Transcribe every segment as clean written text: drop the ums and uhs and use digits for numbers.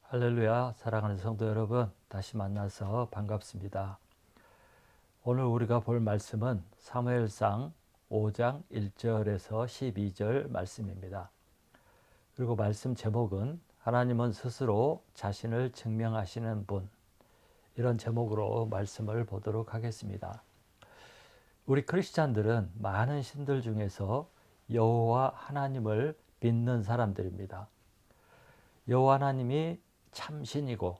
할렐루야, 사랑하는 성도 여러분, 다시 만나서 반갑습니다. 오늘 우리가 볼 말씀은 사무엘상 5장 1절에서 12절 말씀입니다. 그리고 말씀 제목은 하나님은 스스로 자신을 증명하시는 분, 이런 제목으로 말씀을 보도록 하겠습니다. 우리 크리스찬들은 많은 신들 중에서 여호와 하나님을 믿는 사람들입니다. 여호와 하나님이 참신이고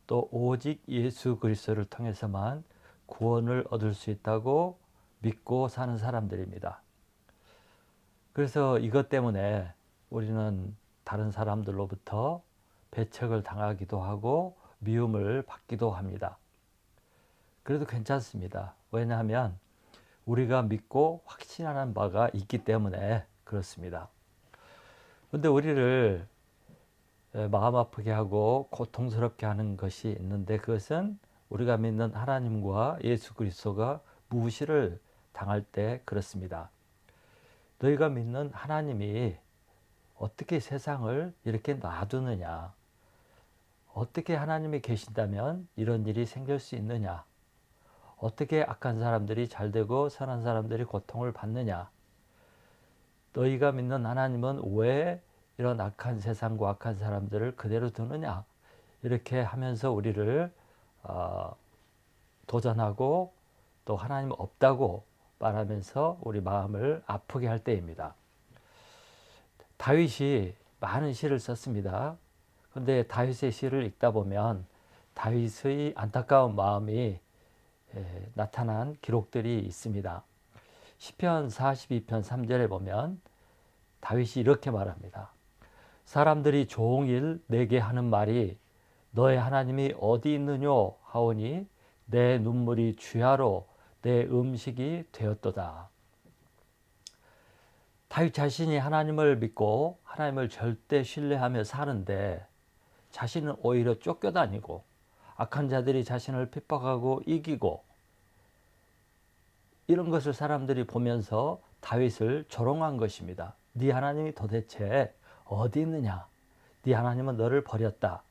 또 오직 예수 그리스도를 통해서만 구원을 얻을 수 있다고 믿고 사는 사람들입니다. 그래서 이것 때문에 우리는 다른 사람들로부터 배척을 당하기도 하고 미움을 받기도 합니다. 그래도 괜찮습니다. 왜냐하면 우리가 믿고 확신하는 바가 있기 때문에 그렇습니다. 그런데 우리를 마음 아프게 하고 고통스럽게 하는 것이 있는데, 그것은 우리가 믿는 하나님과 예수 그리스도가 무시를 당할 때 그렇습니다. 너희가 믿는 하나님이 어떻게 세상을 이렇게 놔두느냐, 어떻게 하나님이 계신다면 이런 일이 생길 수 있느냐, 어떻게 악한 사람들이 잘 되고 선한 사람들이 고통을 받느냐, 너희가 믿는 하나님은 왜 이런 악한 세상과 악한 사람들을 그대로 두느냐, 이렇게 하면서 우리를 도전하고 또 하나님 없다고 말하면서 우리 마음을 아프게 할 때입니다. 다윗이 많은 시를 썼습니다. 그런데 다윗의 시를 읽다 보면 다윗의 안타까운 마음이 나타난 기록들이 있습니다. 시편 42편 3절에 보면 다윗이 이렇게 말합니다. 사람들이 종일 내게 하는 말이 너의 하나님이 어디 있느뇨 하오니 내 눈물이 주야로 내 음식이 되었도다. 다윗 자신이 하나님을 믿고 하나님을 절대 신뢰하며 사는데 자신은 오히려 쫓겨다니고 악한 자들이 자신을 핍박하고 이기고, 이런 것을 사람들이 보면서 다윗을 조롱한 것입니다. 네 하나님이 도대체 어디 있느냐? 네 하나님은 너를 버렸다.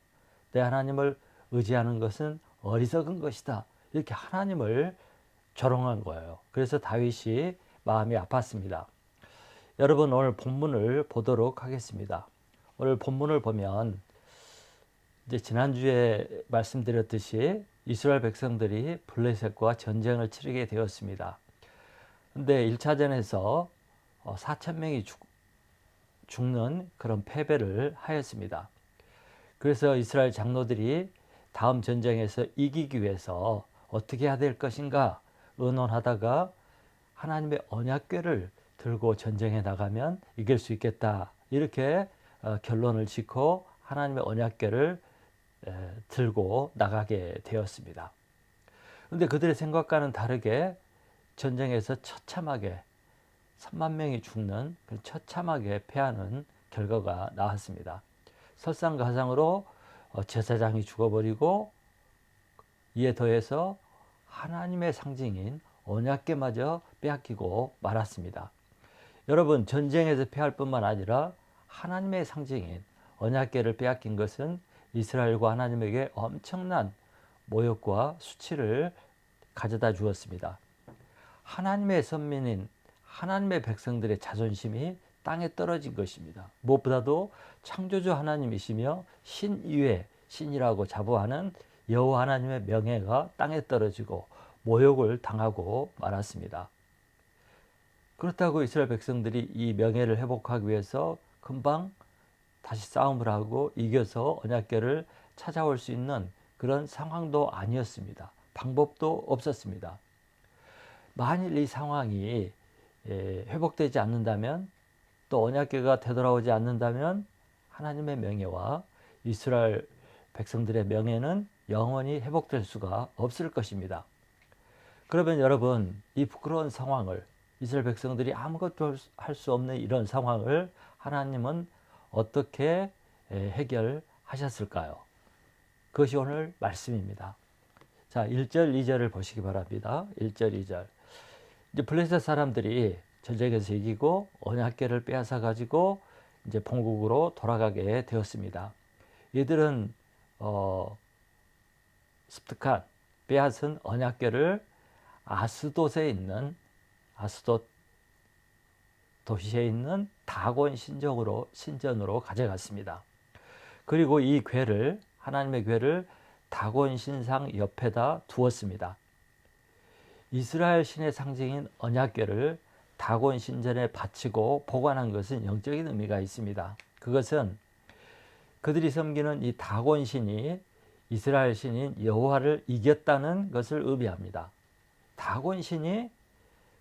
내 하나님을 의지하는 것은 어리석은 것이다. 이렇게 하나님을 조롱한 거예요. 그래서 다윗이 마음이 아팠습니다. 여러분, 오늘 본문을 보도록 하겠습니다. 오늘 본문을 보면 이제 지난주에 말씀드렸듯이 이스라엘 백성들이 블레셋과 전쟁을 치르게 되었습니다. 근데 1차전에서 4천 명이 죽는 그런 패배를 하였습니다. 그래서 이스라엘 장로들이 다음 전쟁에서 이기기 위해서 어떻게 해야 될 것인가 의논하다가 하나님의 언약궤를 들고 전쟁에 나가면 이길 수 있겠다, 이렇게 결론을 짓고 하나님의 언약궤를 들고 나가게 되었습니다. 그런데 그들의 생각과는 다르게 전쟁에서 처참하게 3만 명이 죽는 처참하게 패하는 결과가 나왔습니다. 설상가상으로 제사장이 죽어버리고, 이에 더해서 하나님의 상징인 언약궤마저 빼앗기고 말았습니다. 여러분, 전쟁에서 패할 뿐만 아니라 하나님의 상징인 언약궤를 빼앗긴 것은 이스라엘과 하나님에게 엄청난 모욕과 수치를 가져다 주었습니다. 하나님의 선민인 하나님의 백성들의 자존심이 땅에 떨어진 것입니다. 무엇보다도 창조주 하나님이시며 신 이외 신이라고 자부하는 여호와 하나님의 명예가 땅에 떨어지고 모욕을 당하고 말았습니다. 그렇다고 이스라엘 백성들이 이 명예를 회복하기 위해서 금방 다시 싸움을 하고 이겨서 언약궤를 찾아올 수 있는 그런 상황도 아니었습니다. 방법도 없었습니다. 만일 이 상황이 회복되지 않는다면, 또 언약궤가 되돌아오지 않는다면 하나님의 명예와 이스라엘 백성들의 명예는 영원히 회복될 수가 없을 것입니다. 그러면 여러분, 이 부끄러운 상황을, 이스라엘 백성들이 아무것도 할 수 없는 이런 상황을 하나님은 어떻게 해결하셨을까요? 그것이 오늘 말씀입니다. 자, 1절 2절을 보시기 바랍니다. 1절 2절. 이제 블레셋 사람들이 전쟁에서 이기고 언약궤를 빼앗아 가지고 이제 본국으로 돌아가게 되었습니다. 이들은 습득한 빼앗은 언약궤를 아스돗에 있는 아스돗 도시에 있는 다곤 신전으로 가져갔습니다. 그리고 이 궤를 하나님의 궤를 다곤 신상 옆에다 두었습니다. 이스라엘 신의 상징인 언약궤를 다곤 신전에 바치고 보관한 것은 영적인 의미가 있습니다. 그것은 그들이 섬기는 이 다곤 신이 이스라엘 신인 여호와를 이겼다는 것을 의미합니다. 다곤 신이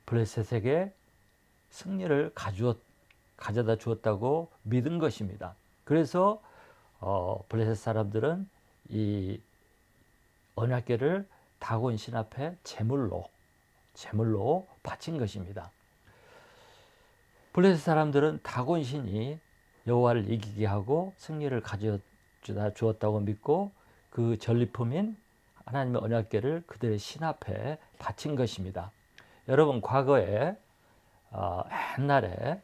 블레셋에게 승리를 가져다 주었다고 믿은 것입니다. 그래서 블레셋 사람들은 이 언약궤를 다곤 신 앞에 제물로 바친 것입니다. 블레셋 사람들은 다곤 신이 여호와를 이기게 하고 승리를 가져다 주었다고 믿고 그 전리품인 하나님의 언약궤를 그들의 신 앞에 바친 것입니다. 여러분, 과거에 옛날에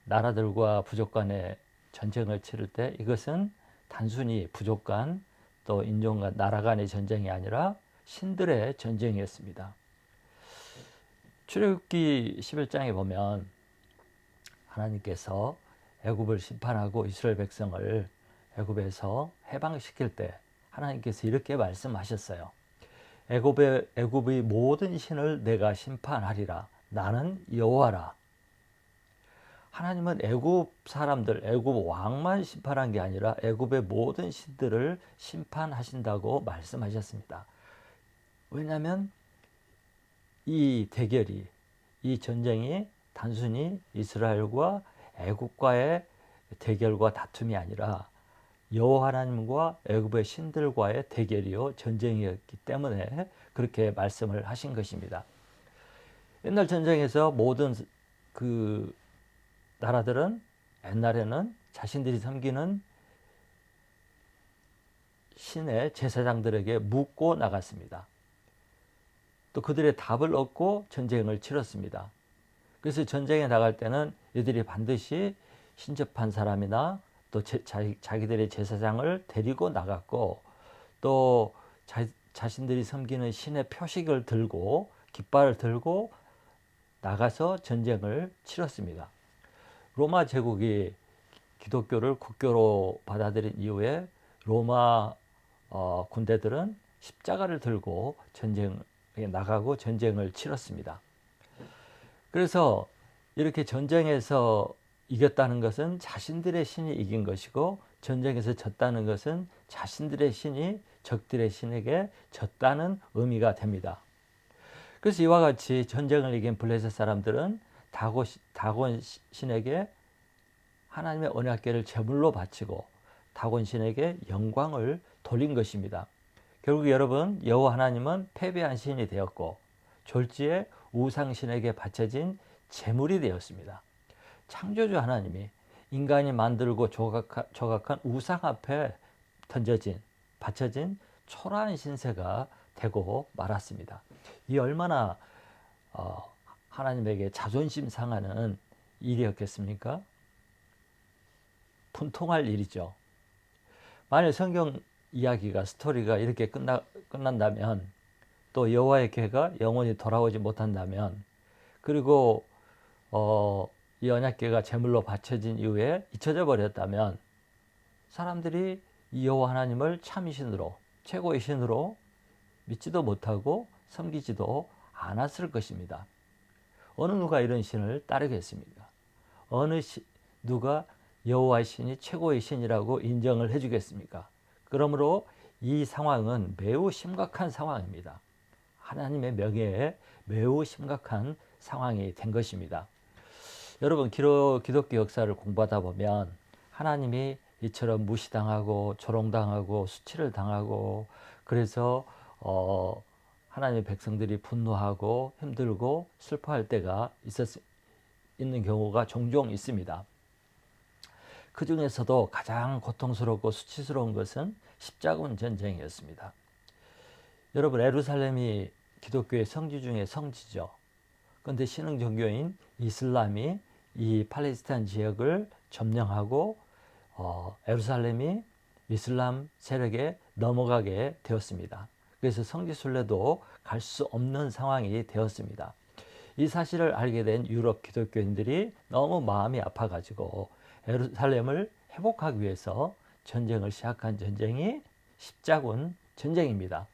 나라들과 부족 간의 전쟁을 치를 때 이것은 단순히 부족 간 또 인종 간 나라 간의 전쟁이 아니라 신들의 전쟁이었습니다. 출애굽기 11장에 보면 하나님께서 애굽을 심판하고 이스라엘 백성을 애굽에서 해방시킬 때 하나님께서 이렇게 말씀하셨어요. 애굽의 모든 신을 내가 심판하리라. 나는 여호와라. 하나님은 애굽 사람들, 애굽 왕만 심판한 게 아니라 애굽의 모든 신들을 심판하신다고 말씀하셨습니다. 왜냐하면 이 대결이, 이 전쟁이 단순히 이스라엘과 애굽과의 대결과 다툼이 아니라 여호와 하나님과 애굽의 신들과의 대결이요 전쟁이었기 때문에 그렇게 말씀을 하신 것입니다. 옛날 전쟁에서 모든 그 나라들은 옛날에는 자신들이 섬기는 신의 제사장들에게 묻고 나갔습니다. 또 그들의 답을 얻고 전쟁을 치렀습니다. 그래서 전쟁에 나갈 때는 이들이 반드시 신접한 사람이나 또 자기들의 제사장을 데리고 나갔고 또 자신들이 섬기는 신의 표식을 들고 깃발을 들고 나가서 전쟁을 치렀습니다. 로마 제국이 기독교를 국교로 받아들인 이후에 로마 군대들은 십자가를 들고 전쟁에 나가고 전쟁을 치렀습니다. 그래서 이렇게 전쟁에서 이겼다는 것은 자신들의 신이 이긴 것이고 전쟁에서 졌다는 것은 자신들의 신이 적들의 신에게 졌다는 의미가 됩니다. 그래서 이와 같이 전쟁을 이긴 블레셋 사람들은 다곤 신에게 하나님의 언약궤를 제물로 바치고 다곤 신에게 영광을 돌린 것입니다. 결국 여러분, 여호와 하나님은 패배한 신이 되었고 졸지에 우상신에게 바쳐진 제물이 되었습니다. 창조주 하나님이 인간이 만들고 조각한 우상 앞에 바쳐진 초라한 신세가 되고 말았습니다. 이 얼마나 하나님에게 자존심 상하는 일이었겠습니까? 분통할 일이죠. 만일 성경 이야기가 스토리가 이렇게 끝난다면 또 여호와의 궤가 영원히 돌아오지 못한다면 그리고 이 언약궤가 제물로 바쳐진 이후에 잊혀져 버렸다면 사람들이 이 여호와 하나님을 참신으로 최고의 신으로 믿지도 못하고 섬기지도 않았을 것입니다. 어느 누가 이런 신을 따르겠습니까? 누가 여호와의 신이 최고의 신이라고 인정을 해주겠습니까? 그러므로 이 상황은 매우 심각한 상황입니다. 하나님의 명예에 매우 심각한 상황이 된 것입니다. 여러분, 기독교 역사를 공부하다 보면 하나님이 이처럼 무시당하고 조롱당하고 수치를 당하고 그래서 하나님의 백성들이 분노하고 힘들고 슬퍼할 때가 있는 경우가 종종 있습니다. 그 중에서도 가장 고통스럽고 수치스러운 것은 십자군 전쟁이었습니다. 여러분, 예루살렘이 기독교의 성지 중에 성지죠. 그런데 신흥 종교인 이슬람이 이 팔레스타인 지역을 점령하고 예루살렘이 이슬람 세력에 넘어가게 되었습니다. 그래서 성지순례도 갈 수 없는 상황이 되었습니다. 이 사실을 알게 된 유럽 기독교인들이 너무 마음이 아파가지고 예루살렘을 회복하기 위해서 전쟁을 시작한 전쟁이 십자군 전쟁입니다.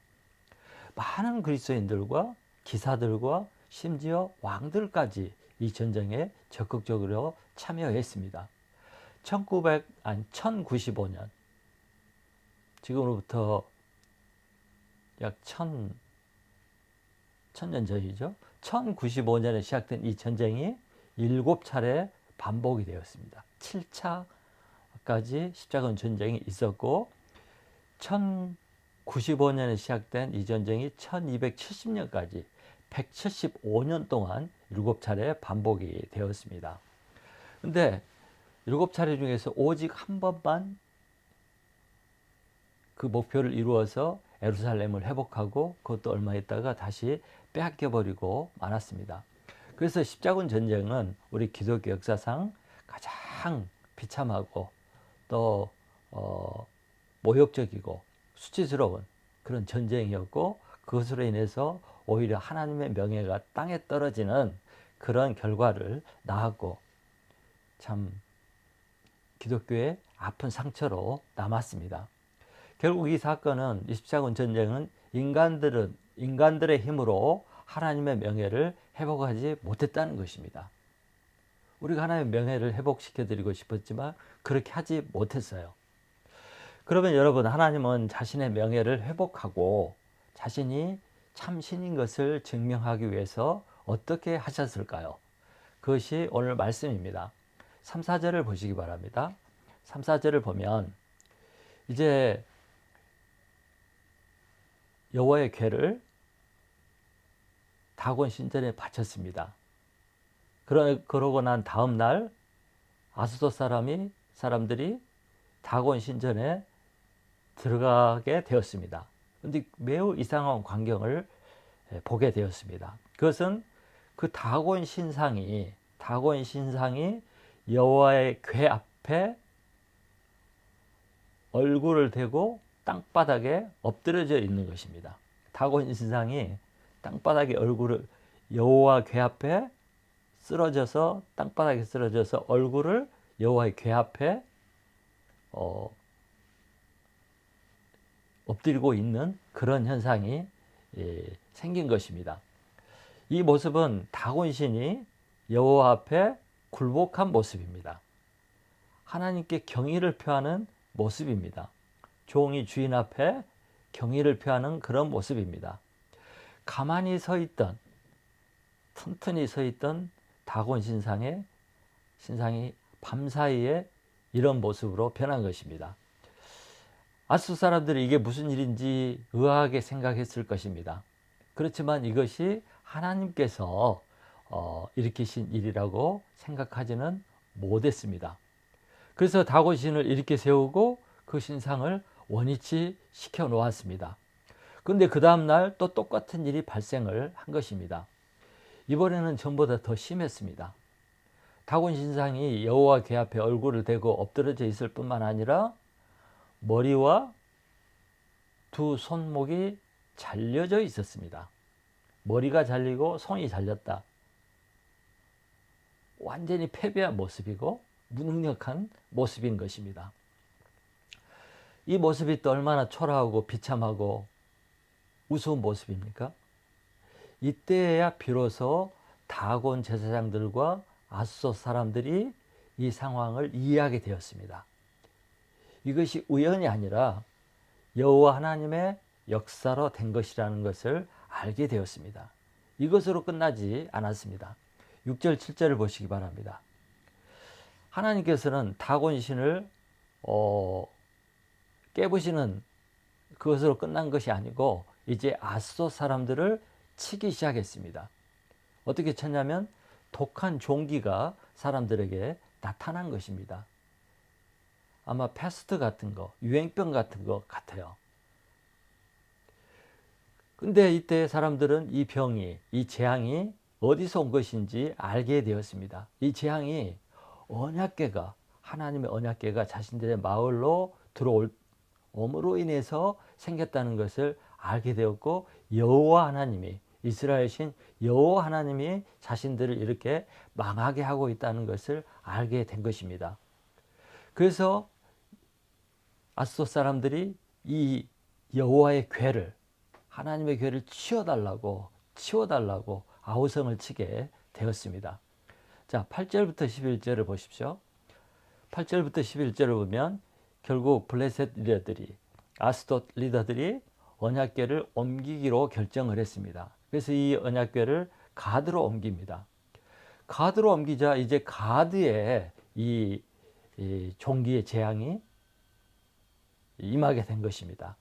많은 그리스도인들과 기사들과 심지어 왕들까지 이 전쟁에 적극적으로 참여했습니다. 1095년, 지금으로부터 약 1000년 전이죠. 1095년에 시작된 이 전쟁이 7차례 반복이 되었습니다. 7차까지 십자군 전쟁이 있었고 1095년에 시작된 이 전쟁이 1270년까지 175년 동안 7차례 반복이 되었습니다. 근데 7차례 중에서 오직 한 번만 그 목표를 이루어서 예루살렘을 회복하고 그것도 얼마 있다가 다시 빼앗겨버리고 말았습니다. 그래서 십자군 전쟁은 우리 기독교 역사상 가장 비참하고 또 모욕적이고 수치스러운 그런 전쟁이었고, 그것으로 인해서 오히려 하나님의 명예가 땅에 떨어지는 그런 결과를 낳았고 참 기독교의 아픈 상처로 남았습니다. 결국 이 사건은, 이 십자군 전쟁은 인간들의 힘으로 하나님의 명예를 회복하지 못했다는 것입니다. 우리가 하나님의 명예를 회복시켜드리고 싶었지만 그렇게 하지 못했어요. 그러면 여러분, 하나님은 자신의 명예를 회복하고 자신이 참신인 것을 증명하기 위해서 어떻게 하셨을까요? 그것이 오늘 말씀입니다. 3, 4절을 보시기 바랍니다. 3, 4절을 보면 이제 여호와의 궤를 다곤 신전에 바쳤습니다. 그러고 난 다음 날 아수도 사람들이 다곤 신전에 들어가게 되었습니다. 그런데 매우 이상한 광경을 보게 되었습니다. 그것은 그 다곤 신상이 여호와의 궤 앞에 얼굴을 대고 땅바닥에 엎드려져 있는 것입니다. 다곤 신상이 땅바닥에 여호와 궤 앞에 땅바닥에 쓰러져서 얼굴을 여호와의 궤 앞에 엎드리고 있는 그런 현상이 생긴 것입니다. 이 모습은 다곤 신이 여호와 앞에 굴복한 모습입니다. 하나님께 경의를 표하는 모습입니다. 종이 주인 앞에 경의를 표하는 그런 모습입니다. 가만히 튼튼히 서 있던 다곤 신상이 밤사이에 이런 모습으로 변한 것입니다. 아수 사람들이 이게 무슨 일인지 의아하게 생각했을 것입니다. 그렇지만 이것이 하나님께서 일으키신 일이라고 생각하지는 못했습니다. 그래서 다곤 신을 이렇게 세우고 그 신상을 원위치 시켜 놓았습니다. 그런데 그 다음날 또 똑같은 일이 발생을 한 것입니다. 이번에는 전보다 더 심했습니다. 다곤 신상이 여호와 궤 앞에 얼굴을 대고 엎드려져 있을 뿐만 아니라 머리와 두 손목이 잘려져 있었습니다. 머리가 잘리고 손이 잘렸다. 완전히 패배한 모습이고 무능력한 모습인 것입니다. 이 모습이 또 얼마나 초라하고 비참하고 우스운 모습입니까? 이때야 비로소 다곤 제사장들과 아수소 사람들이 이 상황을 이해하게 되었습니다. 이것이 우연이 아니라 여호와 하나님의 역사로 된 것이라는 것을 알게 되었습니다. 이것으로 끝나지 않았습니다. 6절 7절을 보시기 바랍니다. 하나님께서는 다곤 신을 깨부시는 그것으로 끝난 것이 아니고 이제 아수소 사람들을 치기 시작했습니다. 어떻게 쳤냐면 독한 종기가 사람들에게 나타난 것입니다. 아마 패스트 같은 거, 유행병 같은 거 같아요. 근데 이때 사람들은 이 재앙이 어디서 온 것인지 알게 되었습니다. 이 재앙이 언약궤가, 하나님의 언약궤가 자신들의 마을로 들어올 엄으로 인해서 생겼다는 것을 알게 되었고, 여호와 하나님이, 이스라엘 신 여호와 하나님이 자신들을 이렇게 망하게 하고 있다는 것을 알게 된 것입니다. 그래서 앗솥 사람들이 이 여호와의 궤를, 하나님의 궤를 치워달라고 아우성을 치게 되었습니다. 자, 8절부터 11절을 보십시오. 8절부터 11절을 보면 결국 블레셋 리더들이, 아스돗 리더들이 언약궤를 옮기기로 결정을 했습니다. 그래서 이 언약궤를 가드로 옮깁니다. 가드로 옮기자 이제 가드에 이 종기의 재앙이 임하게 된 것입니다.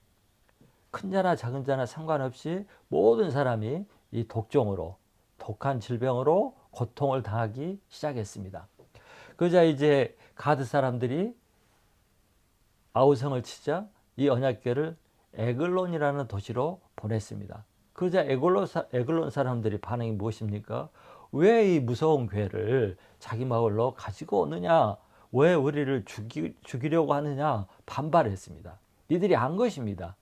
큰 자나 작은 자나 상관없이 모든 사람이 이 독종으로, 독한 질병으로 고통을 당하기 시작했습니다. 그러자 이제 가드 사람들이 아우성을 치자 이 언약궤를 에글론이라는 도시로 보냈습니다. 그러자 에글론 사람들이 반응이 무엇입니까? 왜 이 무서운 궤를 자기 마을로 가지고 오느냐? 왜 우리를 죽이려고 하느냐? 반발했습니다. 이들이 안 것입니다.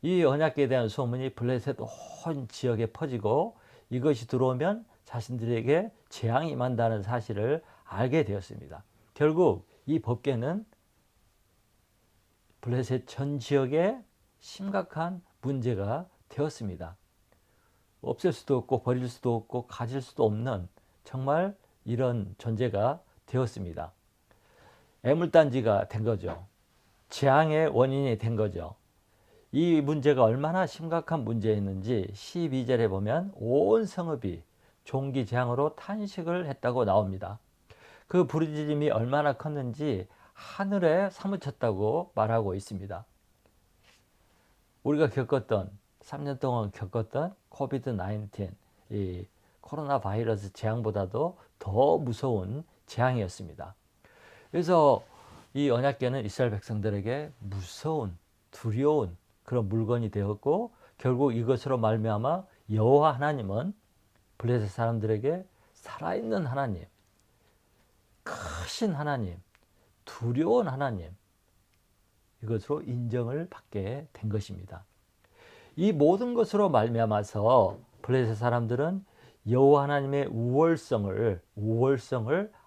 이 언약궤에 대한 소문이 블레셋 온 지역에 퍼지고 이것이 들어오면 자신들에게 재앙이 임한다는 사실을 알게 되었습니다. 결국 이 법궤는 블레셋 전 지역에 심각한 문제가 되었습니다. 없앨 수도 없고 버릴 수도 없고 가질 수도 없는 정말 이런 존재가 되었습니다. 애물단지가 된 거죠. 재앙의 원인이 된 거죠. 이 문제가 얼마나 심각한 문제였는지 12절에 보면 온 성읍이 종기 재앙으로 탄식을 했다고 나옵니다. 그 부르짖음이 얼마나 컸는지 하늘에 사무쳤다고 말하고 있습니다. 우리가 3년 동안 겪었던 코비드 19, 이 코로나 바이러스 재앙보다도 더 무서운 재앙이었습니다. 그래서 이 언약궤는 이스라엘 백성들에게 무서운, 두려운 그런 물건이 되었고, 결국 이것으로 말미암아 여호와 하나님은 블레셋 사람들에게 살아있는 하나님, 크신 하나님, 두려운 하나님, 이것으로 인정을 받게 된 것입니다. 이 모든 것으로 말미암아서 블레셋 사람들은 여호와 하나님의 우월성을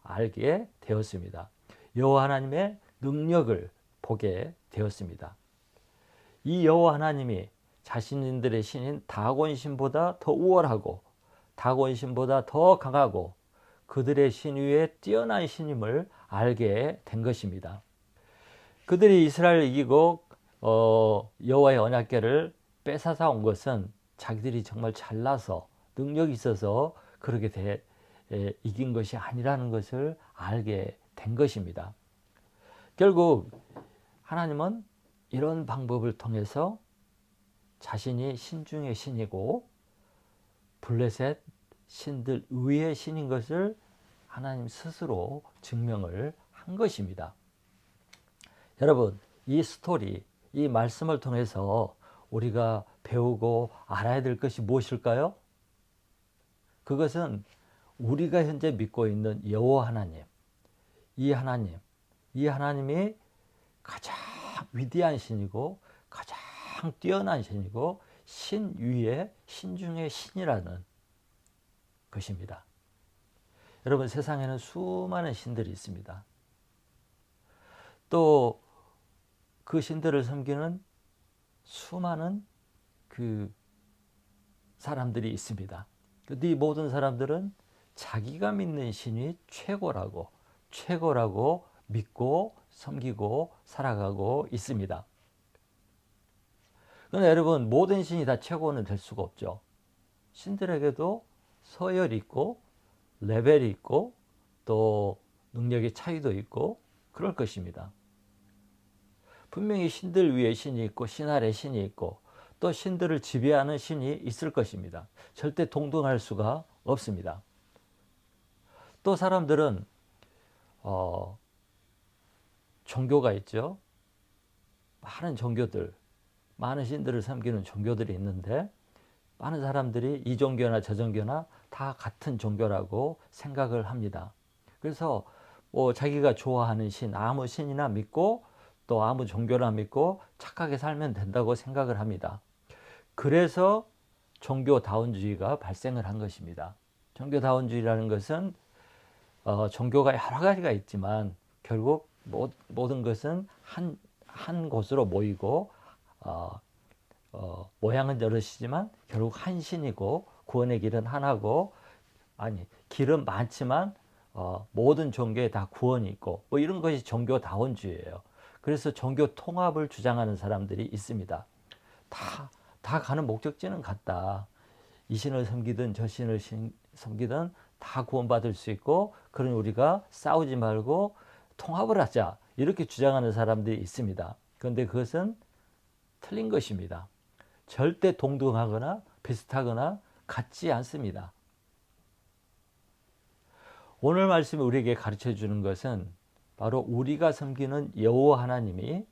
알게 되었습니다. 여호와 하나님의 능력을 보게 되었습니다. 이 여호와 하나님이 자신들의 신인 다곤 신보다 더 우월하고 다곤 신보다 더 강하고 그들의 신 위에 뛰어난 신임을 알게 된 것입니다. 그들이 이스라엘을 이기고 여호와의 언약궤를 뺏어서 온 것은 자기들이 정말 잘나서 능력이 있어서 그렇게 이긴 것이 아니라는 것을 알게 된 것입니다. 결국 하나님은 이런 방법을 통해서 자신이 신 중의 신이고 블레셋 신들 위의 신인 것을 하나님 스스로 증명을 한 것입니다. 여러분, 이 스토리, 이 말씀을 통해서 우리가 배우고 알아야 될 것이 무엇일까요? 그것은 우리가 현재 믿고 있는 여호와 하나님, 이 하나님이 가장 위대한 신이고 가장 뛰어난 신이고 신 위에 신 중에 신이라는 것입니다. 여러분, 세상에는 수많은 신들이 있습니다. 또 그 신들을 섬기는 수많은 그 사람들이 있습니다. 근데 이 모든 사람들은 자기가 믿는 신이 최고라고 믿고 섬기고 살아가고 있습니다. 그런데 여러분, 모든 신이 다 최고는 될 수가 없죠. 신들에게도 서열이 있고 레벨이 있고 또 능력의 차이도 있고 그럴 것입니다. 분명히 신들 위에 신이 있고 신 아래 신이 있고 또 신들을 지배하는 신이 있을 것입니다. 절대 동등할 수가 없습니다. 또 사람들은 종교가 있죠. 많은 종교들, 많은 신들을 섬기는 종교들이 있는데 많은 사람들이 이 종교나 저 종교나 다 같은 종교라고 생각을 합니다. 그래서 자기가 좋아하는 신, 아무 신이나 믿고 또 아무 종교나 믿고 착하게 살면 된다고 생각을 합니다. 그래서 종교다원주의가 발생을 한 것입니다. 종교다원주의라는 것은 종교가 여러 가지가 있지만 결국 모든 것은 한 곳으로 모이고 모양은 여럿이지만 결국 한 신이고 구원의 길은 하나고, 아니 길은 많지만 모든 종교에 다 구원이 있고 뭐 이런 것이 종교다원주의예요. 그래서 종교 통합을 주장하는 사람들이 있습니다. 다 가는 목적지는 같다. 이 신을 섬기든 저 신을 섬기든 다 구원받을 수 있고, 그러니 우리가 싸우지 말고 통합을 하자, 이렇게 주장하는 사람들이 있습니다. 그런데 그것은 틀린 것입니다. 절대 동등하거나 비슷하거나 같지 않습니다. 오늘 말씀이 우리에게 가르쳐 주는 것은 바로 우리가 섬기는 여호와 하나님이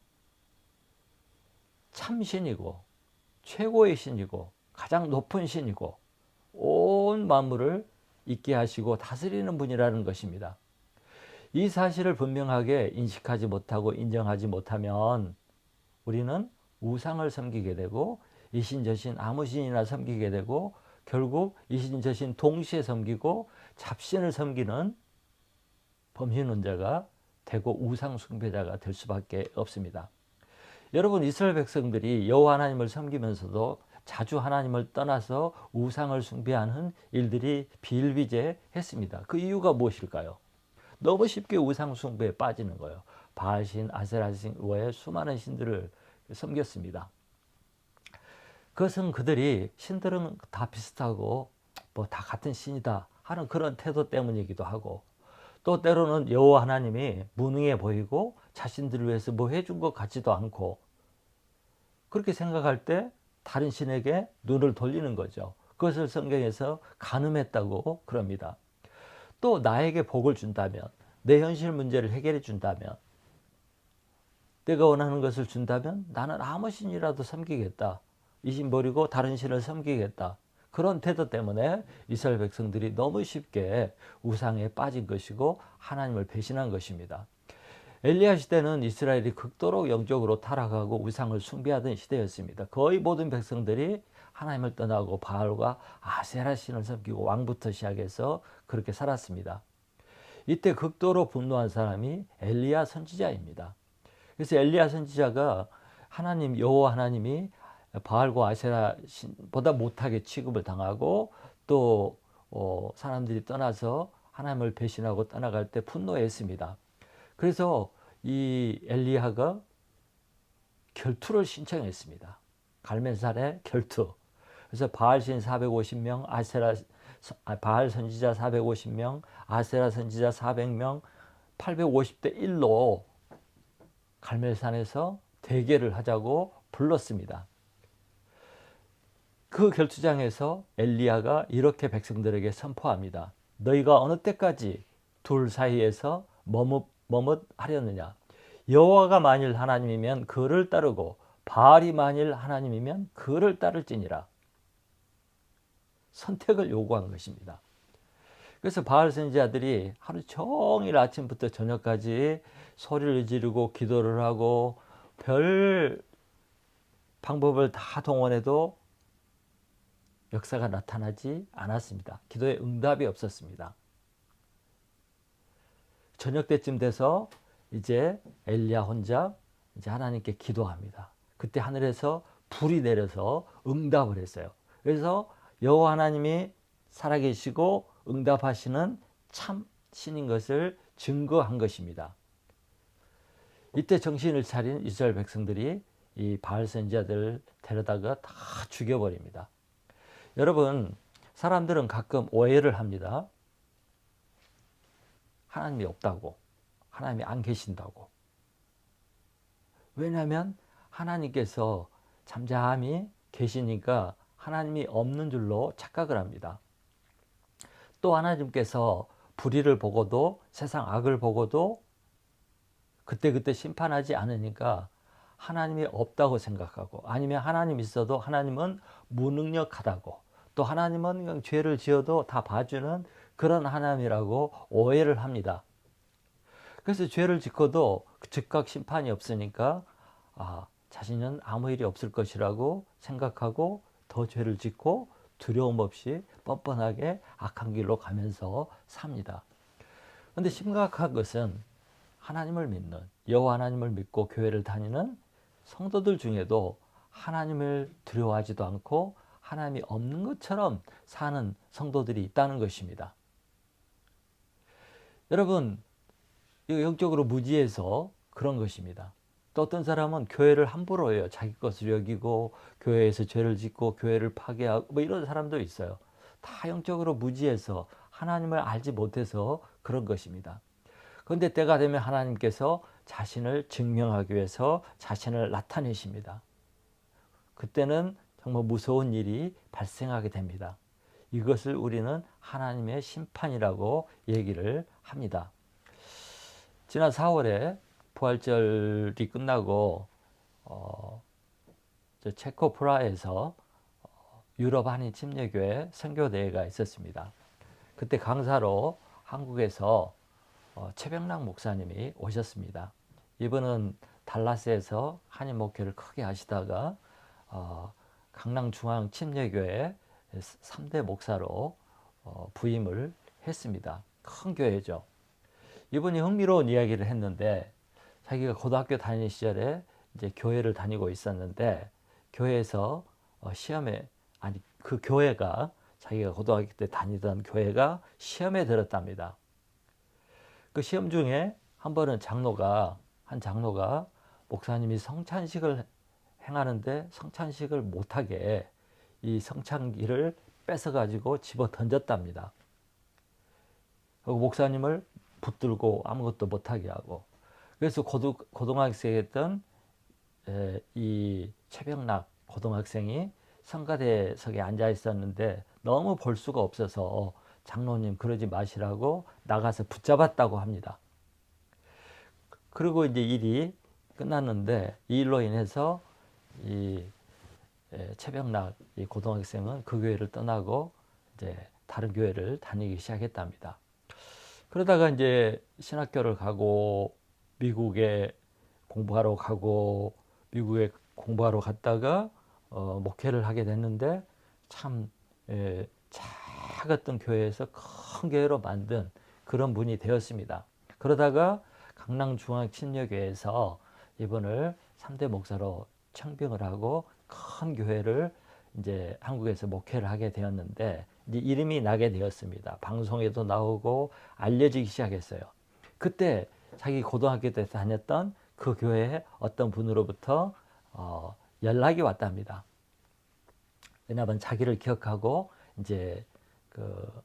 참신이고 최고의 신이고 가장 높은 신이고 온 만물을 있게 하시고 다스리는 분이라는 것입니다. 이 사실을 분명하게 인식하지 못하고 인정하지 못하면 우리는 우상을 섬기게 되고 이신 저신 아무 신이나 섬기게 되고 결국 이신 저신 동시에 섬기고 잡신을 섬기는 범신론자가 되고 우상 숭배자가 될 수밖에 없습니다. 여러분, 이스라엘 백성들이 여호와 하나님을 섬기면서도 자주 하나님을 떠나서 우상을 숭배하는 일들이 비일비재했습니다. 그 이유가 무엇일까요? 너무 쉽게 우상 숭배에 빠지는 거예요. 바알신, 아세라신 외에 수많은 신들을 섬겼습니다. 그것은 그들이 신들은 다 비슷하고 뭐 다 같은 신이다 하는 그런 태도 때문이기도 하고, 또 때로는 여호와 하나님이 무능해 보이고 자신들을 위해서 뭐 해준 것 같지도 않고, 그렇게 생각할 때 다른 신에게 눈을 돌리는 거죠. 그것을 성경에서 간음했다고 그럽니다. 또 나에게 복을 준다면, 내 현실 문제를 해결해 준다면, 내가 원하는 것을 준다면 나는 아무 신이라도 섬기겠다. 이 신 버리고 다른 신을 섬기겠다. 그런 태도 때문에 이스라엘 백성들이 너무 쉽게 우상에 빠진 것이고 하나님을 배신한 것입니다. 엘리야 시대는 이스라엘이 극도로 영적으로 타락하고 우상을 숭배하던 시대였습니다. 거의 모든 백성들이 하나님을 떠나고 바알과 아세라 신을 섬기고 왕부터 시작해서 그렇게 살았습니다. 이때 극도로 분노한 사람이 엘리야 선지자입니다. 그래서 엘리야 선지자가 하나님 여호와 하나님이 바알과 아세라 신보다 못하게 취급을 당하고 또 사람들이 떠나서 하나님을 배신하고 떠나갈 때 분노했습니다. 그래서 이 엘리야가 결투를 신청했습니다. 갈멜산의 결투. 그래서 바알신 450명, 바알 선지자 450명, 아세라 선지자 400명, 850대 1로 갈멜산에서 대결을 하자고 불렀습니다. 그 결투장에서 엘리야가 이렇게 백성들에게 선포합니다. 너희가 어느 때까지 둘 사이에서 머뭇하려느냐? 여호와가 만일 하나님이면 그를 따르고 바알이 만일 하나님이면 그를 따를지니라. 선택을 요구한 것입니다. 그래서 바알 선지자들이 하루 종일 아침부터 저녁까지 소리를 지르고 기도를 하고 별 방법을 다 동원해도 역사가 나타나지 않았습니다. 기도에 응답이 없었습니다. 저녁 때쯤 돼서 이제 엘리야 혼자 이제 하나님께 기도합니다. 그때 하늘에서 불이 내려서 응답을 했어요. 그래서 여호와 하나님이 살아계시고 응답하시는 참 신인 것을 증거한 것입니다. 이때 정신을 차린 이스라엘 백성들이 이 바알 선지자들을 데려다가 다 죽여버립니다. 여러분, 사람들은 가끔 오해를 합니다. 하나님이 없다고, 하나님이 안 계신다고. 왜냐하면 하나님께서 잠잠히 계시니까 하나님이 없는 줄로 착각을 합니다. 또 하나님께서 불의를 보고도 세상 악을 보고도 그때그때 심판하지 않으니까 하나님이 없다고 생각하고, 아니면 하나님 있어도 하나님은 무능력하다고, 또 하나님은 그냥 죄를 지어도 다 봐주는 그런 하나님이라고 오해를 합니다. 그래서 죄를 짓고도 즉각 심판이 없으니까 자신은 아무 일이 없을 것이라고 생각하고 더 죄를 짓고 두려움 없이 뻔뻔하게 악한 길로 가면서 삽니다. 그런데 심각한 것은 하나님을 믿는, 여호와 하나님을 믿고 교회를 다니는 성도들 중에도 하나님을 두려워하지도 않고 하나님이 없는 것처럼 사는 성도들이 있다는 것입니다. 여러분, 이거 영적으로 무지해서 그런 것입니다. 또 어떤 사람은 교회를 함부로 해요. 자기 것을 여기고 교회에서 죄를 짓고 교회를 파괴하고 뭐 이런 사람도 있어요. 다 영적으로 무지해서 하나님을 알지 못해서 그런 것입니다. 그런데 때가 되면 하나님께서 자신을 증명하기 위해서 자신을 나타내십니다. 그때는 정말 무서운 일이 발생하게 됩니다. 이것을 우리는 하나님의 심판이라고 얘기를 합니다. 지난 4월에 부활절이 끝나고 체코 프라하에서 유럽 한인 침례교회 선교대회가 있었습니다. 그때 강사로 한국에서 최병락 목사님이 오셨습니다. 이분은 달라스에서 한인 목회를 크게 하시다가 강남중앙 침례교회 3대 목사로 부임을 했습니다. 큰 교회죠. 이분이 흥미로운 이야기를 했는데 자기가 고등학교 다니는 시절에 이제 교회를 다니고 있었는데 교회에서 시험에 그 교회가 자기가 고등학교 때 다니던 교회가 시험에 들었답니다. 그 시험 중에 한 번은 한 장로가 목사님이 성찬식을 행하는데 성찬식을 못하게 이 성찬기를 뺏어가지고 집어 던졌답니다. 목사님을 붙들고 아무것도 못하게 하고 그래서 고등학생이었던 이 최병락 고등학생이 성가대석에 앉아 있었는데 너무 볼 수가 없어서 장로님 그러지 마시라고 나가서 붙잡았다고 합니다. 그리고 이제 일이 끝났는데 이 일로 인해서 이 최병락 이 고등학생은 그 교회를 떠나고 이제 다른 교회를 다니기 시작했답니다. 그러다가 이제 신학교를 가고 미국에 공부하러 가고 미국에 공부하러 갔다가 목회를 하게 됐는데 참 작았던 교회에서 큰 교회로 만든 그런 분이 되었습니다. 그러다가 강남중앙침례교회에서 이분을 3대 목사로 청빙을 하고 큰 교회를 이제 한국에서 목회를 하게 되었는데 이제 이름이 나게 되었습니다. 방송에도 나오고 알려지기 시작했어요. 그때 자기 고등학교 때 다녔던 그 교회의 어떤 분으로부터 연락이 왔답니다. 왜냐하면 자기를 기억하고 이제 그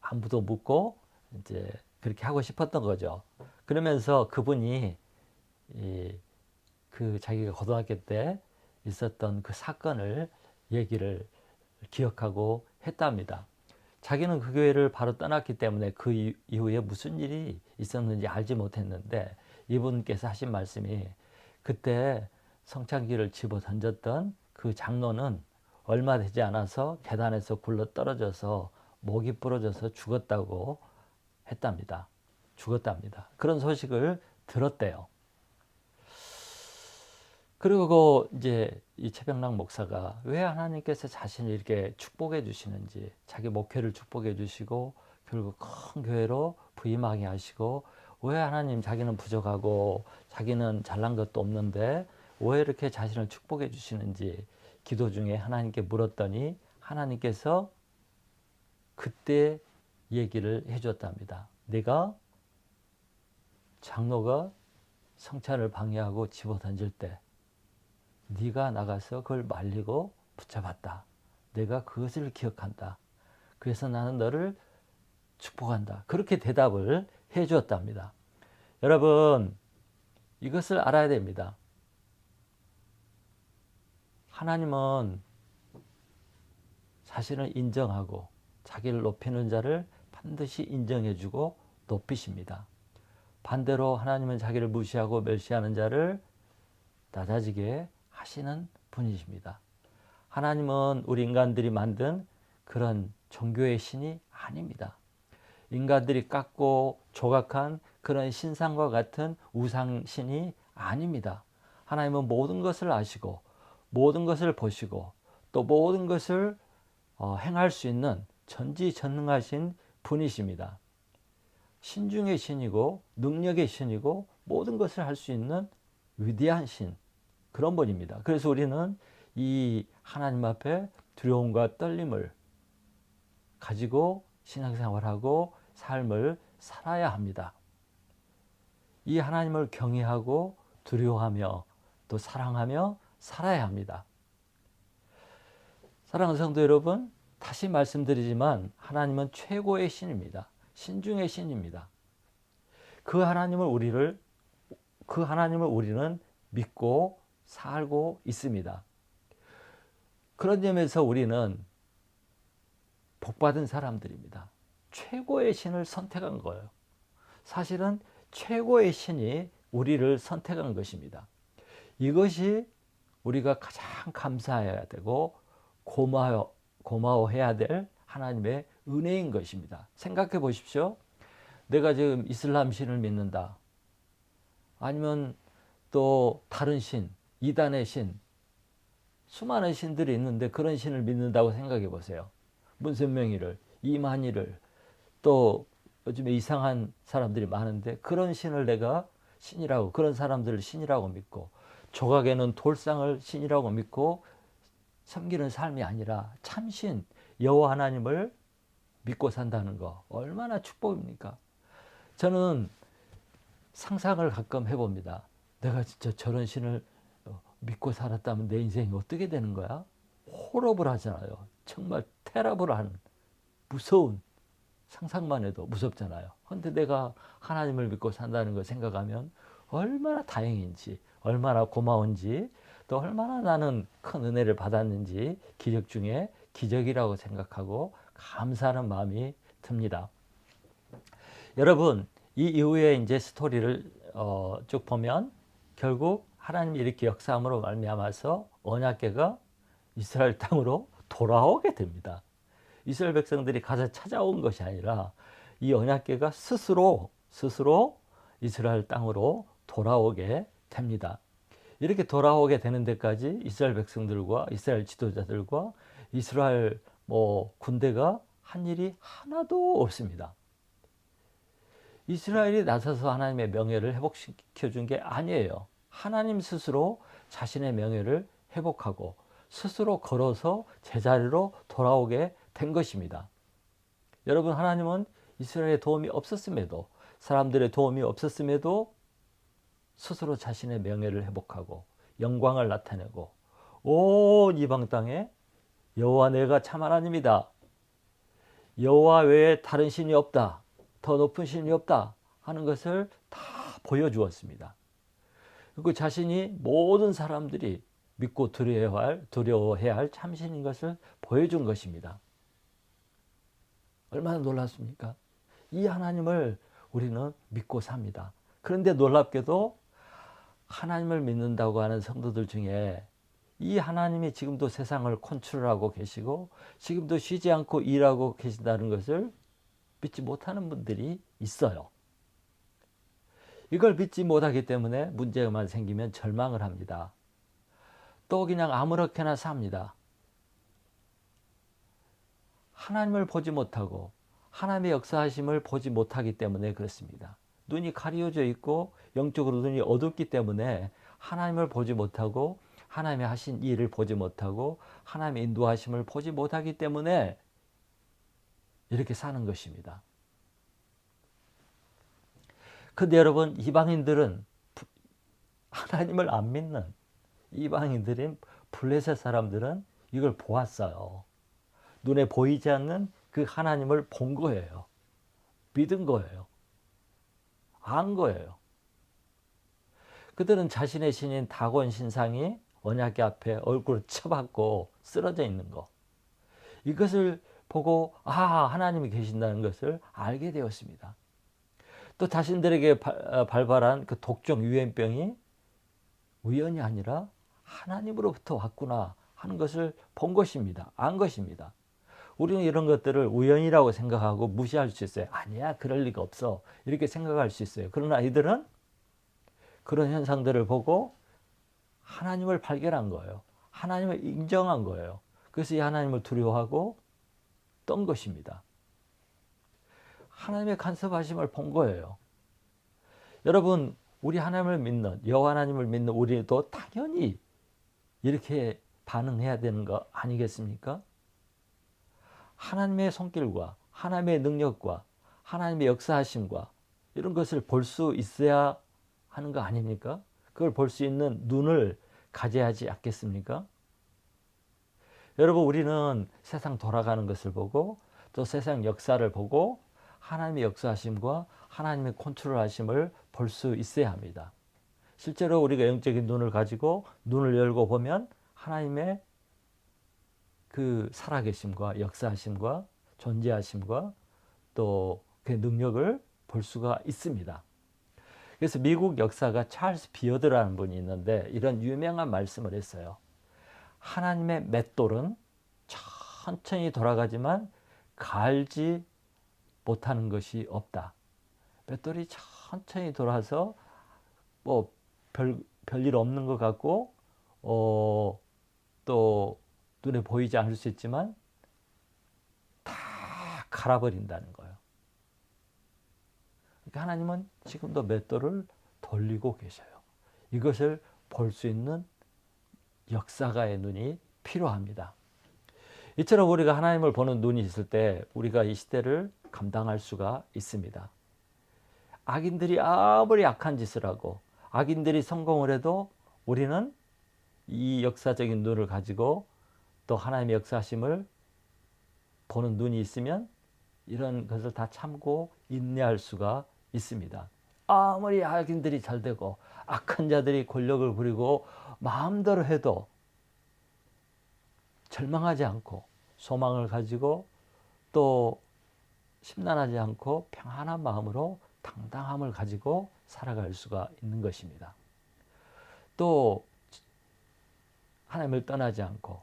안부도 묻고 이제 그렇게 하고 싶었던 거죠. 그러면서 그분이 그 자기가 고등학교 때 있었던 그 사건을 얘기를 기억하고 했답니다. 자기는 그 교회를 바로 떠났기 때문에 그 이후에 무슨 일이 있었는지 알지 못했는데 이분께서 하신 말씀이 그때 성찬기를 집어 던졌던 그 장로는 얼마 되지 않아서 계단에서 굴러 떨어져서 목이 부러져서 죽었다고 했답니다. 죽었답니다. 그런 소식을 들었대요. 그리고 이제 이 최병락 목사가 왜 하나님께서 자신을 이렇게 축복해 주시는지 자기 목회를 축복해 주시고 결국 큰 교회로 부임하게 하시고 왜 하나님 자기는 부족하고 자기는 잘난 것도 없는데 왜 이렇게 자신을 축복해 주시는지 기도 중에 하나님께 물었더니 하나님께서 그때 얘기를 해줬답니다. 내가 장로가 성찬을 방해하고 집어 던질 때 네가 나가서 그걸 말리고 붙잡았다. 내가 그것을 기억한다. 그래서 나는 너를 축복한다. 그렇게 대답을 해 주었답니다. 여러분, 이것을 알아야 됩니다. 하나님은 자신을 인정하고 자기를 높이는 자를 반드시 인정해 주고 높이십니다. 반대로 하나님은 자기를 무시하고 멸시하는 자를 낮아지게 하시는 분이십니다. 하나님은 우리 인간들이 만든 그런 종교의 신이 아닙니다. 인간들이 깎고 조각한 그런 신상과 같은 우상신이 아닙니다. 하나님은 모든 것을 아시고 모든 것을 보시고 또 모든 것을 행할 수 있는 전지전능하신 분이십니다. 신중의 신이고 능력의 신이고 모든 것을 할 수 있는 위대한 신, 그런 분입니다. 그래서 우리는 이 하나님 앞에 두려움과 떨림을 가지고 신앙생활하고 삶을 살아야 합니다. 이 하나님을 경외하고 두려워하며 또 사랑하며 살아야 합니다. 사랑하는 성도 여러분, 다시 말씀드리지만 하나님은 최고의 신입니다. 신중의 신입니다. 그 하나님을 우리는 믿고 살고 있습니다. 그런 점에서 우리는 복받은 사람들입니다. 최고의 신을 선택한 거예요. 사실은 최고의 신이 우리를 선택한 것입니다. 이것이 우리가 가장 감사해야 되고 고마워해야 될 하나님의 은혜인 것입니다. 생각해 보십시오. 내가 지금 이슬람 신을 믿는다. 아니면 또 다른 신, 이단의 신, 수많은 신들이 있는데 그런 신을 믿는다고 생각해 보세요. 문선명이를, 이만희를, 또 요즘에 이상한 사람들이 많은데 그런 신을 내가 신이라고, 그런 사람들을 신이라고 믿고 조각에는 돌상을 신이라고 믿고 섬기는 삶이 아니라 참신 여호와 하나님을 믿고 산다는 거 얼마나 축복입니까? 저는 상상을 가끔 해봅니다. 내가 진짜 저런 신을 믿고 살았다면 내 인생이 어떻게 되는 거야? 호러블 하잖아요. 정말 테러블한 무서운, 상상만 해도 무섭잖아요. 그런데 내가 하나님을 믿고 산다는 걸 생각하면 얼마나 다행인지, 얼마나 고마운지, 또 얼마나 나는 큰 은혜를 받았는지 기적 중에 기적이라고 생각하고 감사하는 마음이 듭니다. 여러분, 이 이후에 이제 스토리를 쭉 보면 결국 하나님이 이렇게 역사함으로 말미암아서 언약궤가 이스라엘 땅으로 돌아오게 됩니다. 이스라엘 백성들이 가서 찾아온 것이 아니라 이 언약궤가 스스로 이스라엘 땅으로 돌아오게 됩니다. 이렇게 돌아오게 되는 데까지 이스라엘 백성들과 이스라엘 지도자들과 이스라엘 군대가 한 일이 하나도 없습니다. 이스라엘이 나서서 하나님의 명예를 회복시켜 준 게 아니에요. 하나님 스스로 자신의 명예를 회복하고 스스로 걸어서 제자리로 돌아오게 된 것입니다. 여러분, 하나님은 이스라엘의 도움이 없었음에도, 사람들의 도움이 없었음에도 스스로 자신의 명예를 회복하고 영광을 나타내고 온 이방 땅에 여호와 내가 참 하나님이다, 여호와 외에 다른 신이 없다, 더 높은 신이 없다 하는 것을 다 보여주었습니다. 그리고 자신이 모든 사람들이 믿고 두려워해야 할 참신인 것을 보여준 것입니다. 얼마나 놀랍습니까? 이 하나님을 우리는 믿고 삽니다. 그런데 놀랍게도 하나님을 믿는다고 하는 성도들 중에 이 하나님이 지금도 세상을 컨트롤하고 계시고 지금도 쉬지 않고 일하고 계신다는 것을 믿지 못하는 분들이 있어요. 이걸 믿지 못하기 때문에 문제만 생기면 절망을 합니다. 또 그냥 아무렇게나 삽니다. 하나님을 보지 못하고 하나님의 역사하심을 보지 못하기 때문에 그렇습니다. 눈이 가려져 있고 영적으로 눈이 어둡기 때문에 하나님을 보지 못하고 하나님의 하신 일을 보지 못하고 하나님의 인도하심을 보지 못하기 때문에 이렇게 사는 것입니다. 근데 여러분, 이방인들은, 하나님을 안 믿는 이방인들인 블레셋 사람들은 이걸 보았어요. 눈에 보이지 않는 그 하나님을 본 거예요. 믿은 거예요. 안 거예요. 그들은 자신의 신인 다곤 신상이 언약궤 앞에 얼굴을 쳐박고 쓰러져 있는 거, 이것을 보고 하나님이 계신다는 것을 알게 되었습니다. 또 자신들에게 발발한 그 독종 유행병이 우연이 아니라 하나님으로부터 왔구나 하는 것을 본 것입니다. 안 것입니다. 우리는 이런 것들을 우연이라고 생각하고 무시할 수 있어요. 아니야, 그럴 리가 없어. 이렇게 생각할 수 있어요. 그러나 이들은 그런 현상들을 보고 하나님을 발견한 거예요. 하나님을 인정한 거예요. 그래서 이 하나님을 두려워하고 떤 것입니다. 하나님의 간섭하심을 본 거예요. 여러분, 우리 하나님을 믿는, 여호와 하나님을 믿는 우리도 당연히 이렇게 반응해야 되는 거 아니겠습니까? 하나님의 손길과 하나님의 능력과 하나님의 역사하심과 이런 것을 볼 수 있어야 하는 거 아닙니까? 그걸 볼 수 있는 눈을 가져야 하지 않겠습니까? 여러분, 우리는 세상 돌아가는 것을 보고 또 세상 역사를 보고 하나님의 역사하심과 하나님의 컨트롤하심을 볼 수 있어야 합니다. 실제로 우리가 영적인 눈을 가지고 눈을 열고 보면 하나님의 그 살아계심과 역사하심과 존재하심과 또 그 능력을 볼 수가 있습니다. 그래서 미국 역사가 찰스 비어드라는 분이 있는데 이런 유명한 말씀을 했어요. 하나님의 맷돌은 천천히 돌아가지만 갈지 못하는 것이 없다. 맷돌이 천천히 돌아서 뭐 별일 없는 것 같고 또 눈에 보이지 않을 수 있지만 다 갈아버린다는 거예요. 그러니까 하나님은 지금도 맷돌을 돌리고 계셔요. 이것을 볼 수 있는 역사가의 눈이 필요합니다. 이처럼 우리가 하나님을 보는 눈이 있을 때 우리가 이 시대를 감당할 수가 있습니다. 악인들이 아무리 악한 짓을 하고 악인들이 성공을 해도 우리는 이 역사적인 눈을 가지고 또 하나님의 역사하심을 보는 눈이 있으면 이런 것을 다 참고 인내할 수가 있습니다. 아무리 악인들이 잘 되고 악한 자들이 권력을 부리고 마음대로 해도 절망하지 않고 소망을 가지고 또 심란하지 않고 평안한 마음으로 당당함을 가지고 살아갈 수가 있는 것입니다. 또 하나님을 떠나지 않고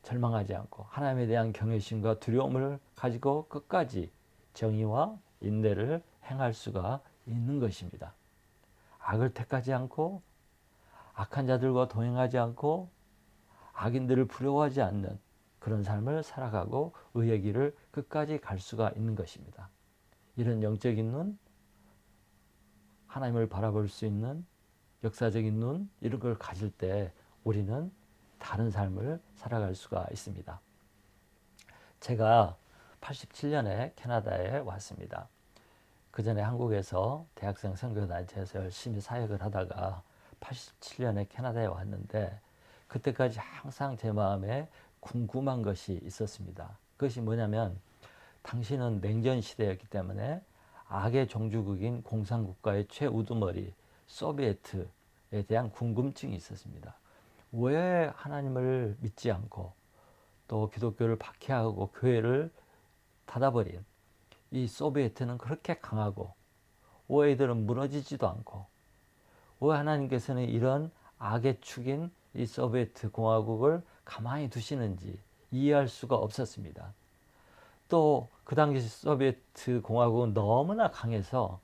절망하지 않고 하나님에 대한 경외심과 두려움을 가지고 끝까지 정의와 인내를 행할 수가 있는 것입니다. 악을 택하지 않고 악한 자들과 동행하지 않고 악인들을 부러워하지 않는 그런 삶을 살아가고 의의 길을 끝까지 갈 수가 있는 것입니다. 이런 영적인 눈, 하나님을 바라볼 수 있는 역사적인 눈, 이런 걸 가질 때 우리는 다른 삶을 살아갈 수가 있습니다. 제가 87년에 캐나다에 왔습니다. 그 전에 한국에서 대학생 선교단체에서 열심히 사역을 하다가 87년에 캐나다에 왔는데 그때까지 항상 제 마음에 궁금한 것이 있었습니다. 그것이 뭐냐면 당시는 냉전 시대였기 때문에 악의 종주국인 공산국가의 최우두머리 소비에트에 대한 궁금증이 있었습니다. 왜 하나님을 믿지 않고 또 기독교를 박해하고 교회를 닫아버린 이 소비에트는 그렇게 강하고 왜 이들은 무너지지도 않고 왜 하나님께서는 이런 악의 축인 이 소비에트 공화국을 가만히 두시는지 이해할 수가 없었습니다. 또 그 당시 소비에트 공화국은 너무나 강해서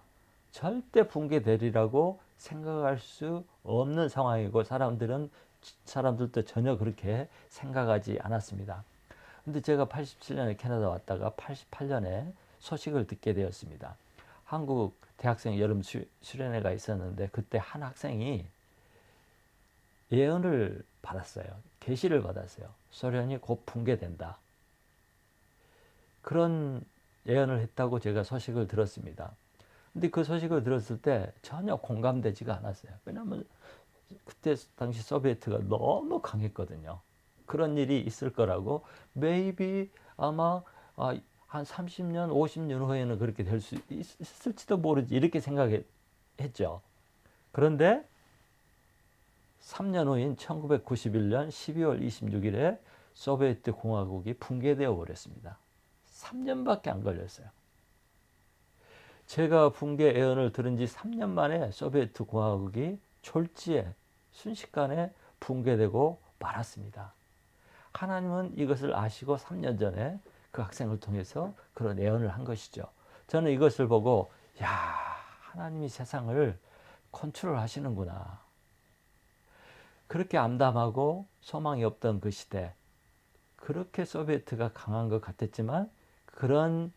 절대 붕괴되리라고 생각할 수 없는 상황이고 사람들도 전혀 그렇게 생각하지 않았습니다. 근데 제가 87년에 캐나다 왔다가 88년에 소식을 듣게 되었습니다. 한국 대학생 여름 수련회가 있었는데 그때 한 학생이 예언을 받았어요. 계시를 받았어요. 소련이 곧 붕괴된다. 그런 예언을 했다고 제가 소식을 들었습니다. 근데 그 소식을 들었을 때 전혀 공감되지가 않았어요. 왜냐하면 그때 당시 소비에트가 너무 강했거든요. 그런 일이 있을 거라고 maybe 아마 한 30년, 50년 후에는 그렇게 될 수 있을지도 모르지 이렇게 생각했죠. 그런데 3년 후인 1991년 12월 26일에 소비에트 공화국이 붕괴되어 버렸습니다. 3년밖에 안 걸렸어요. 제가 붕괴 예언을 들은 지 3년 만에 소비에트 공화국이 졸지에 순식간에 붕괴되고 말았습니다. 하나님은 이것을 아시고 3년 전에 그 학생을 통해서 그런 예언을 한 것이죠. 저는 이것을 보고 야, 하나님이 세상을 컨트롤 하시는구나. 그렇게 암담하고 소망이 없던 그 시대, 그렇게 소비에트가 강한 것 같았지만 그런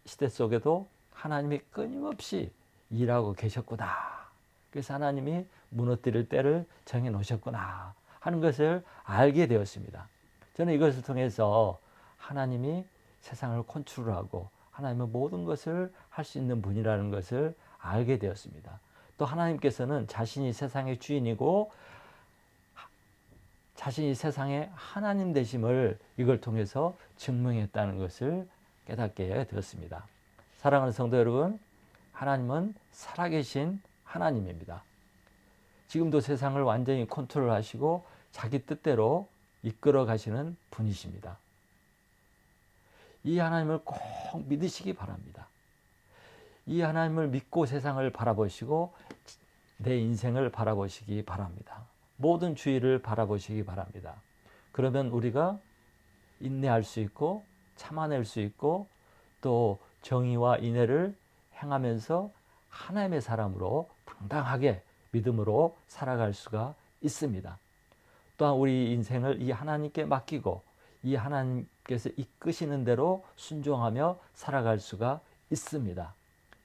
시대 속에도 하나님이 끊임없이 일하고 계셨구나. 그래서 하나님이 무너뜨릴 때를 정해 놓으셨구나 하는 것을 알게 되었습니다. 저는 이것을 통해서 하나님이 세상을 컨트롤하고 하나님은 모든 것을 할 수 있는 분이라는 것을 알게 되었습니다. 또 하나님께서는 자신이 세상의 주인이고 자신이 세상의 하나님 되심을 이걸 통해서 증명했다는 것을 깨닫게 되었습니다. 사랑하는 성도 여러분, 하나님은 살아계신 하나님입니다. 지금도 세상을 완전히 컨트롤하시고 자기 뜻대로 이끌어 가시는 분이십니다. 이 하나님을 꼭 믿으시기 바랍니다. 이 하나님을 믿고 세상을 바라보시고 내 인생을 바라보시기 바랍니다. 모든 주의를 바라보시기 바랍니다. 그러면 우리가 인내할 수 있고 참아낼 수 있고 또 정의와 인애를 행하면서 하나님의 사람으로 당당하게 믿음으로 살아갈 수가 있습니다. 또한 우리 인생을 이 하나님께 맡기고 이 하나님께서 이끄시는 대로 순종하며 살아갈 수가 있습니다.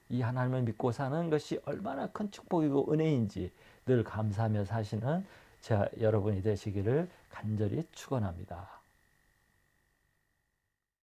이 하나님을 믿고 사는 것이 얼마나 큰 축복이고 은혜인지 늘 감사하며 사시는 여러분이 되시기를 간절히 축원합니다.